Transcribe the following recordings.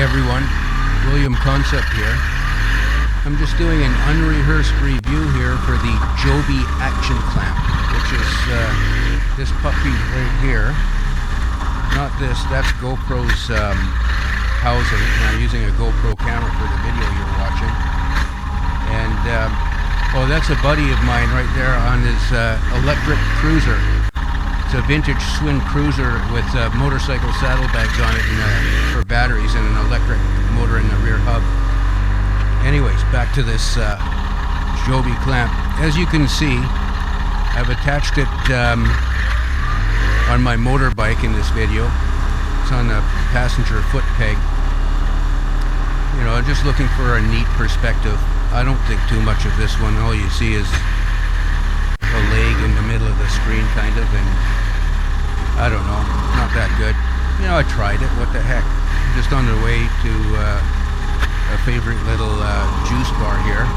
everyone, William Concept here. I'm just doing an unrehearsed review here for the Joby action clamp, which is this puppy right here. Not this, that's GoPro's housing, and I'm using a GoPro camera for the video you're watching. And oh, that's a buddy of mine right there on his electric cruiser. It's a vintage Swin cruiser with motorcycle saddlebags on it for batteries and an electric motor in the rear hub. Anyways, back to this Joby clamp. As you can see, I've attached it on my motorbike in this video. It's on the passenger foot peg. You know, I'm just looking for a neat perspective. I don't think too much of this one. All you see is a leg in the middle of the screen, kind of, and I don't know, not that good. You know, I tried it, what the heck. I'm just on the way to a favorite little juice bar here.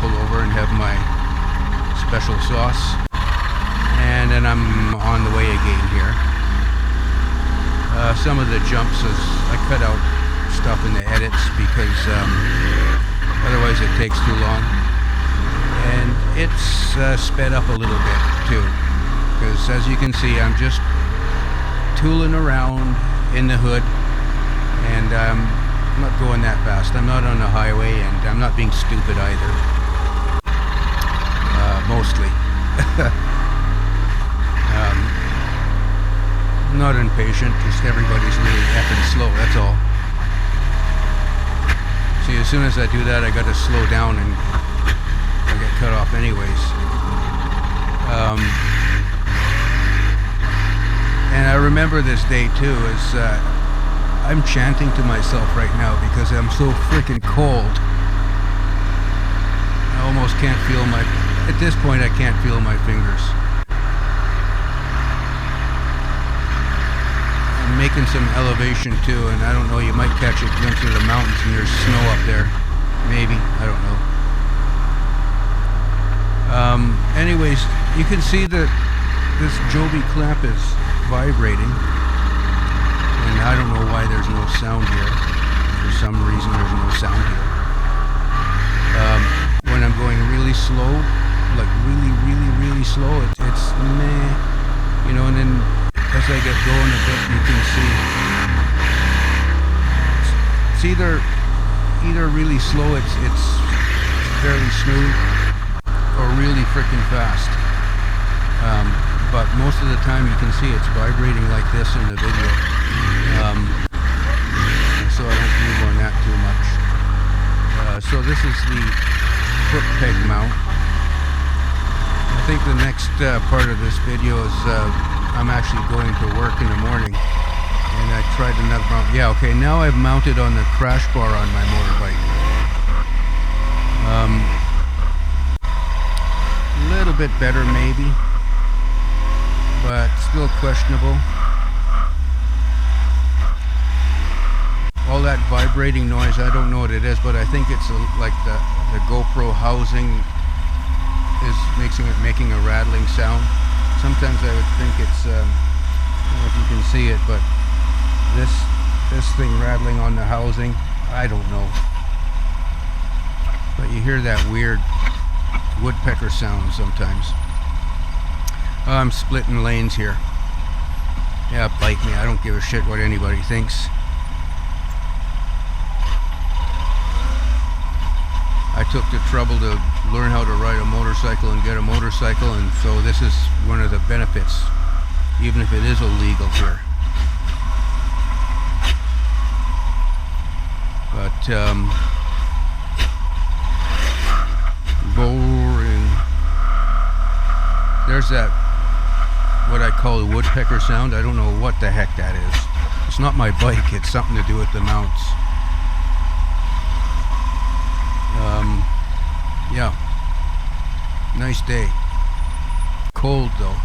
Pull over and have my special sauce, and then I'm on the way again here. Some of the jumps is I cut out stuff in the edits because otherwise it takes too long, and it's sped up a little bit too, because as you can see, I'm just tooling around in the hood, and I'm not going that fast. I'm not on the highway, and I'm not being stupid either, mostly. Not impatient, just everybody's really effing slow, that's all. See, as soon as I do that, I gotta slow down and I get cut off anyways. And I remember this day too, as I'm chanting to myself right now because I'm so freaking cold. I almost can't feel at this point I can't feel my fingers. I'm making some elevation too, and I don't know, you might catch a glimpse of the mountains and there's snow up there. Maybe, I don't know. Anyways, you can see that this Joby clamp is vibrating, and I don't know why there's no sound here. For some reason there's no sound here. When I'm going really slow, like really slow, it's meh, you know, and then as I get going a bit, you can see it's either really slow, it's fairly smooth, or really freaking fast. But most of the time you can see it's vibrating like this in the video. So I don't move on that too much. So this is the foot peg mount. I think the next part of this video is I'm actually going to work in the morning, and I tried another mount. Yeah, okay, now I've mounted on the crash bar on my motorbike. A little bit better maybe, but still questionable. All that vibrating noise, I don't know what it is, but I think it's like the GoPro housing is making a rattling sound. Sometimes I would think it's, I don't know if you can see it, but this thing rattling on the housing, I don't know. But you hear that weird woodpecker sound sometimes. I'm splitting lanes here. Yeah, bite me, I don't give a shit what anybody thinks. I took the trouble to learn how to ride a motorcycle and get a motorcycle, and so this is one of the benefits, even if it is illegal here. But boring. There's that, what I call a woodpecker sound. I don't know what the heck that is. It's not my bike, it's something to do with the mounts. Yeah, nice day. Cold though.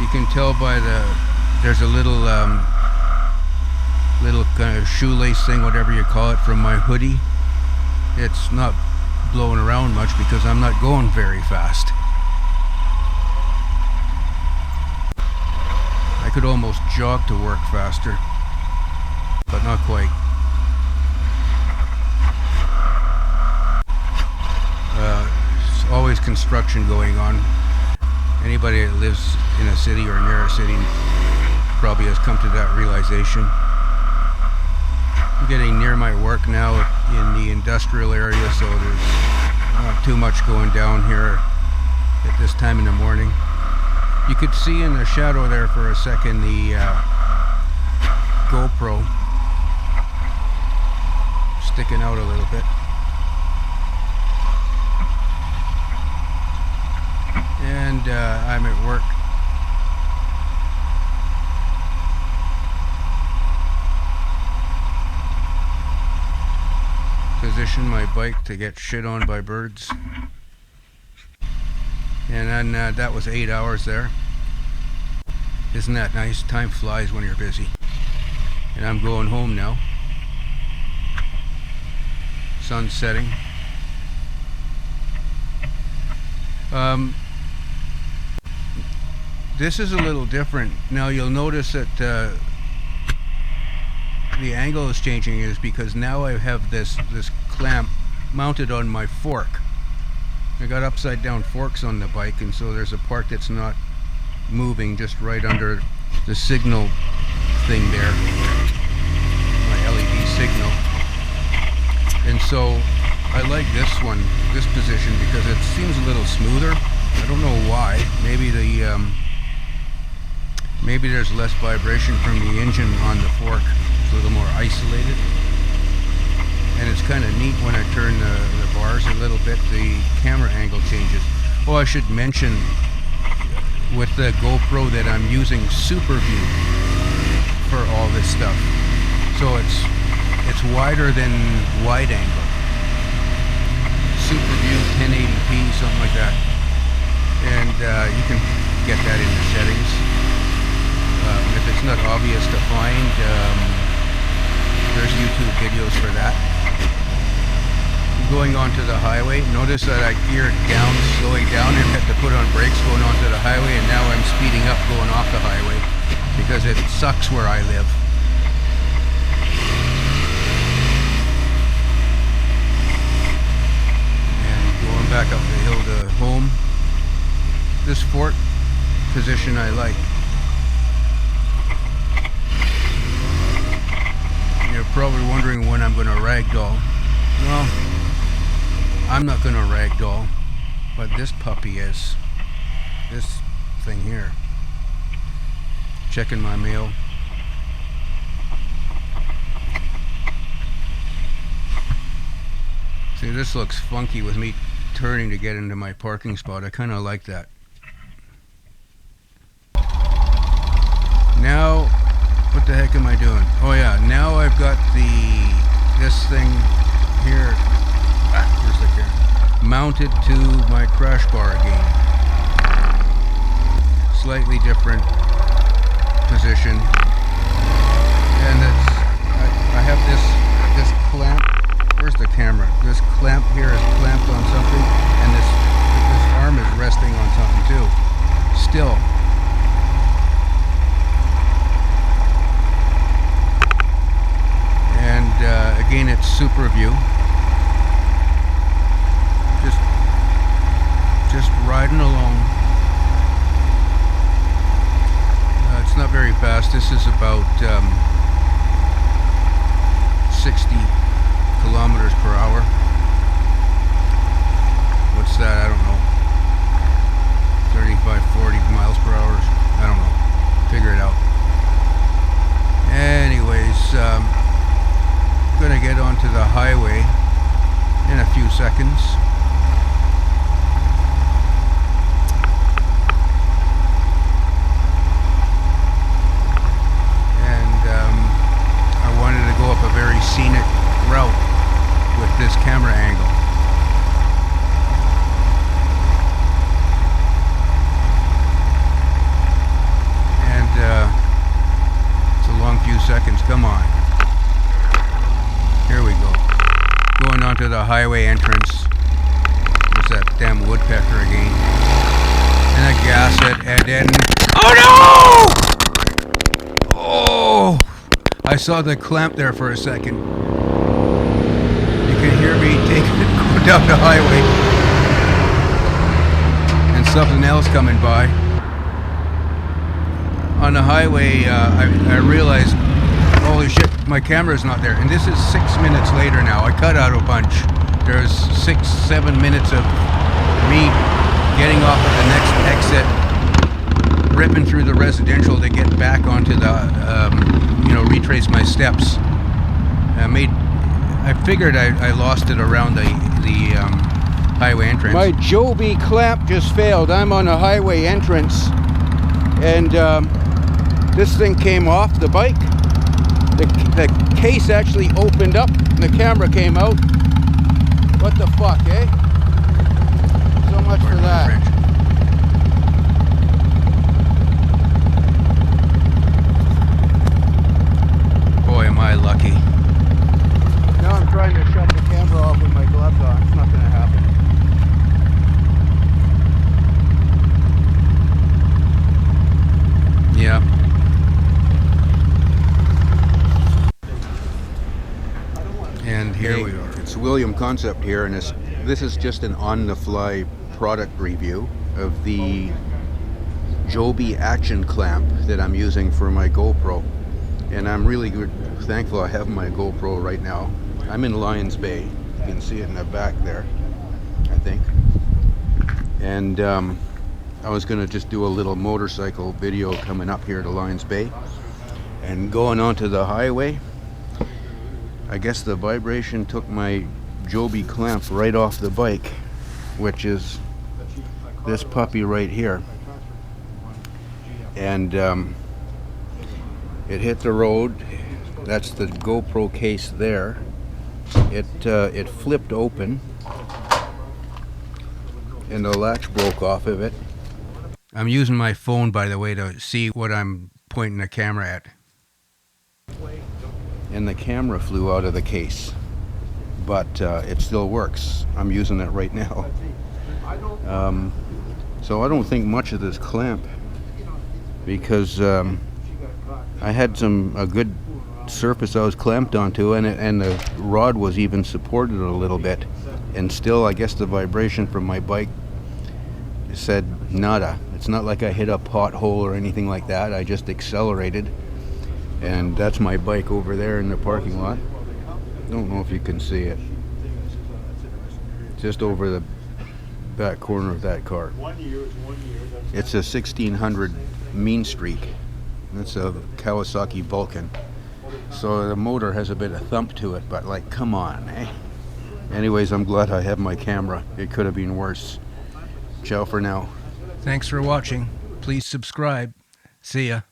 You can tell by there's a little kind of shoelace thing, whatever you call it, from my hoodie. It's not blowing around much because I'm not going very fast. could almost jog to work faster, but not quite. There's always construction going on. Anybody that lives in a city or near a city probably has come to that realization. I'm getting near my work now in the industrial area, so there's not too much going down here at this time in the morning. You could see in the shadow there for a second the GoPro sticking out a little bit. And I'm at work. Position my bike to get shit on by birds. And then that was 8 hours there. Isn't that nice? Time flies when you're busy. And I'm going home now. Sun's setting. This is a little different. Now you'll notice that the angle is changing is because now I have this clamp mounted on my fork. I got upside down forks on the bike, and so there's a part that's not moving just right under the signal thing there, my LED signal. And so I like this one, this position, because it seems a little smoother. I don't know why. Maybe maybe there's less vibration from the engine on the fork. It's a little more isolated. And it's kind of neat when I turn the bars a little bit, the camera angle changes. Oh, I should mention with the GoPro that I'm using Super View for all this stuff. So it's wider than wide angle. Super View 1080p, something like that. And you can get that in the settings. If it's not obvious to find, there's YouTube videos for that. Going onto the highway, notice that I geared down, slowing down, and had to put on brakes going onto the highway, and now I'm speeding up going off the highway because it sucks where I live. And going back up the hill to home. This fork position I like. You're probably wondering when I'm going to ragdoll. Well, I'm not going to ragdoll, but this puppy is. This thing here. Checking my mail. See, this looks funky with me turning to get into my parking spot. I kind of like that. Now, what the heck am I doing? Oh yeah, now I've got this thing here, where's the camera? Mounted to my crash bar again. Slightly different position. And I have this clamp. Where's the camera? This clamp here is clamped on something, and this arm is resting on something too. Still. And again, it's Super View. Just riding along. It's not very fast. This is about 60 kilometers per hour. What's that? I don't know. 35, 40 miles per hour. I don't know. Figure it out. Anyways, gonna get onto the highway in a few seconds. I wanted to go up a very scenic route with this camera angle. And it's a long few seconds. Come on. Here we go. Going onto the highway entrance. There's that damn woodpecker again. And I gas it, and then... Oh no! I saw the clamp there for a second. You can hear me taking it going down the highway. And something else coming by. On the highway, I realized, holy shit, my camera's not there. And this is 6 minutes later now. I cut out a bunch. There's 6-7 minutes of me getting off at the next exit, ripping through the residential to get back onto the, retrace my steps. I figured I lost it around the highway entrance. My Joby clamp just failed. I'm on a highway entrance, and this thing came off the bike. The case actually opened up, and the camera came out. What the fuck, eh? So much for that. Boy, am I lucky. Now I'm trying to shut the camera off with my gloves on. It's not going to happen. Yeah. And here we are. It's William Concept here, and this is just an on-the-fly product review of the Joby action clamp that I'm using for my GoPro. And I'm really thankful I have my GoPro right now. I'm in Lions Bay. You can see it in the back there, I think. And I was going to just do a little motorcycle video coming up here to Lions Bay. And going onto the highway, I guess the vibration took my Joby clamp right off the bike, which is this puppy right here. And it hit the road. That's the GoPro case there. It flipped open, and the latch broke off of it. I'm using my phone, by the way, to see what I'm pointing the camera at. And the camera flew out of the case, but it still works. I'm using it right now. So I don't think much of this clamp, because I had a good surface I was clamped onto, and the rod was even supported a little bit, and still I guess the vibration from my bike said nada. It's not like I hit a pothole or anything like that. I just accelerated, and that's my bike over there in the parking lot. Don't know if you can see it, just over the back corner of that car. It's a 1600 Mean Streak. It's a Kawasaki Vulcan. So the motor has a bit of thump to it, but like, come on, eh? Anyways, I'm glad I have my camera. It could have been worse. Ciao for now. Thanks for watching. Please subscribe. See ya.